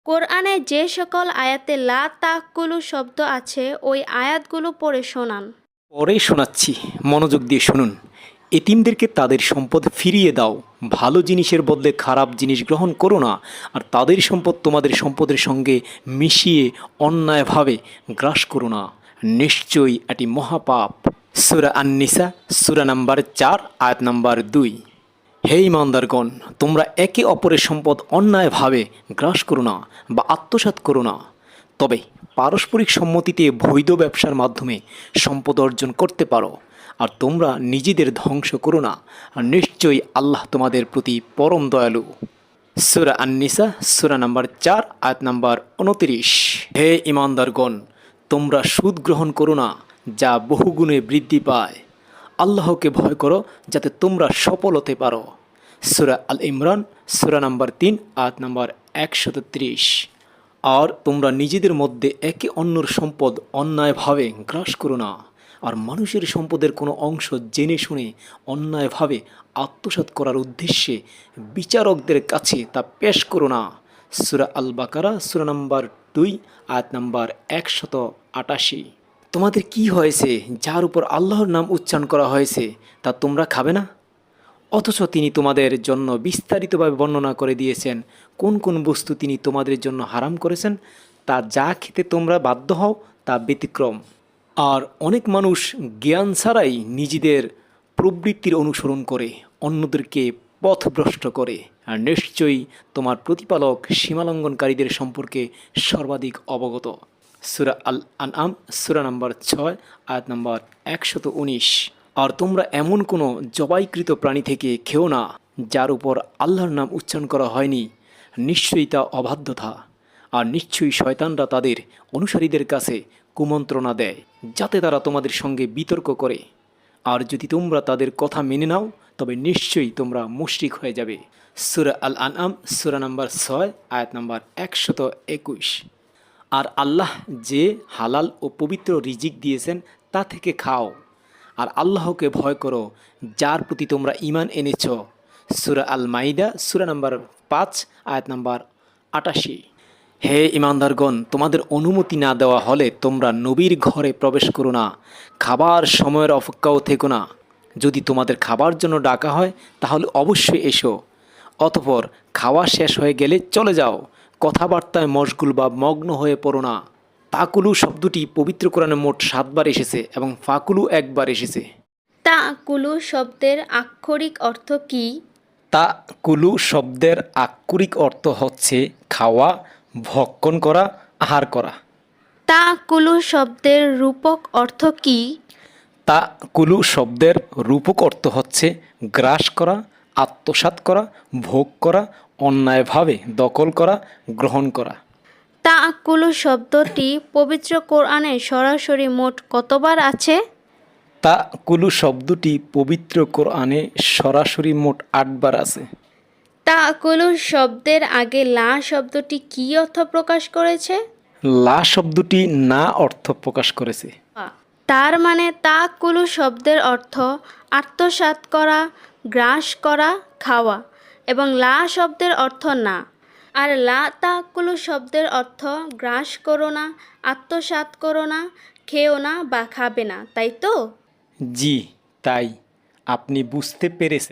কোরআনে যে সকল আয়াতে লা তাকুলু শব্দ আছে ওই আয়াতগুলো পড়ে শোনান। পরে শোনাচ্ছি, মনোযোগ দিয়ে শুনুন। এতিমদেরকে তাদের সম্পদ ফিরিয়ে দাও, ভালো জিনিসের বদলে খারাপ জিনিস গ্রহণ করো না, আর তাদের সম্পদ তোমাদের সম্পদের সঙ্গে মিশিয়ে অন্যায়ভাবে গ্রাস করো না, নিশ্চয়ই এটি মহাপাপ। সূরা আন-নিসা সূরা নাম্বার 4 আয়াত নাম্বার 2। হে ইমানদারগণ, তোমরা একে অপরের সম্পদ অন্যায়ভাবে গ্রাস করো না বা আত্মসাৎ করো না, তবে পারস্পরিক সম্মতিতে বৈধ ব্যবসার মাধ্যমে সম্পদ অর্জন করতে পারো, আর তোমরা নিজেদের ধ্বংস করো না, আর নিশ্চয়ই আল্লাহ তোমাদের প্রতি পরম দয়ালু। সূরা আন-নিসা সূরা নাম্বার 4 আয়াত নাম্বার 29। হে ইমানদারগণ, তোমরা সুদ গ্রহণ করো না যা বহুগুণে বৃদ্ধি পায়। আল্লাহকে ভয় করো যাতে তোমরা সফল হতে পারো। সূরা আল ইমরান সূরা নাম্বার 3 আয়াত নাম্বার 130। আর তোমরা নিজেদের মধ্যে একে অন্যর সম্পদ অন্যায়ভাবে গ্রাস করো না, আর মানুষের সম্পদের কোনো অংশ জেনে শুনে অন্যায়ভাবে আত্মসাৎ করার উদ্দেশ্যে বিচারকদের কাছে তা পেশ করো না। সূরা আল বাকারা সূরা নাম্বার 2 আয়াত নাম্বার 188। তোমাদের কি হয়েছে যার উপর আল্লাহর নাম উচ্চারণ করা হয়েছে তা তোমরা খাবে না? অথচ তিনি তোমাদের জন্য বিস্তারিতভাবে বর্ণনা করে দিয়েছেন কোন কোন বস্তু তিনি তোমাদের জন্য হারাম করেছেন, তা যা খেতে তোমরা বাধ্য হও তা ব্যতিক্রম। আর অনেক মানুষ জ্ঞান ছাড়াই নিজেদের প্রবৃত্তির অনুসরণ করে অন্যদেরকে পথভ্রষ্ট করে, আর নিশ্চয়ই তোমার প্রতিপালক সীমালঙ্ঘনকারীদের সম্পর্কে সর্বাধিক অবগত। সূরা আল আনআম সূরা নাম্বার 6 আয়াত নাম্বার 119। আর তোমরা এমন কোনো জবাইকৃত প্রাণী থেকে খেও না যার উপর আল্লাহর নাম উচ্চারণ করা হয়নি, নিশ্চয়ই তা অবাধ্যতা, আর নিশ্চয়ই শয়তানরা তাদের অনুসারীদের কাছে কুমন্ত্রণা দেয় যাতে তারা তোমাদের সঙ্গে বিতর্ক করে, আর যদি তোমরা তাদের কথা মেনে নাও তবে নিশ্চয়ই তোমরা মুশরিক হয়ে যাবে। সূরা আল আনআম সূরা নাম্বার 6 আয়াত নাম্বার 121। আর আল্লাহ যে হালাল ও পবিত্র রিজিক দিয়েছেন তা থেকে খাও, আর আল্লাহকে ভয় করো যার প্রতি তোমরা ঈমান এনেছ। সূরা আল মাইদা সূরা নাম্বার 5 আয়াত নাম্বার 88। হে ইমানদারগণ, তোমাদের অনুমতি না দেওয়া হলে তোমরা নবীর ঘরে প্রবেশ করো না, খাবার সময়ের অপেক্ষাও থেকো না। যদি তোমাদের খাবার জন্য ডাকা হয় তাহলে অবশ্যই এসো, অতঃপর খাওয়া শেষ হয়ে গেলে চলে যাও, কথাবার্তায় মশগুল বা মগ্ন হয়ে পড়ো না। তাকুলু শব্দটি পবিত্র কোরআনে মোট 7 বার এসেছে এবং ফাকুলু একবার এসেছে। তাকুলু শব্দের আক্ষরিক অর্থ কি? তাকুলু শব্দের আক্ষরিক অর্থ হচ্ছে খাওয়া, ভক্ষণ করা, আহার করা। তাকুলু শব্দের রূপক অর্থ কি? তাকুলু শব্দের রূপক অর্থ হচ্ছে গ্রাস করা, আত্মসাৎ করা, ভোগ করা, অন্যায়ভাবে দখল করা, গ্রহণ করা। তাকুলু শব্দটি পবিত্র কোরআনে সরাসরি মোট কতবার আছে? তাকুলু শব্দটি পবিত্র কোরআনে সরাসরি মোট 8 বার আছে। তাকুলু শব্দের আগে লা শব্দটি কি অর্থ প্রকাশ করেছে? লা শব্দটি না অর্থ প্রকাশ করেছে। তার মানে তাকুলু শব্দের অর্থ আত্মসাৎ করা, গ্রাস করা, খাওয়া, এবং লা শব্দের অর্থ না। আর লা তাকুলু শব্দের অর্থ গ্রাস করো না, আত্মসাৎ করো না, খেও না বা খাবে না, তাই তো? জি, তাই। আপনি বুঝতে পেরেছেন।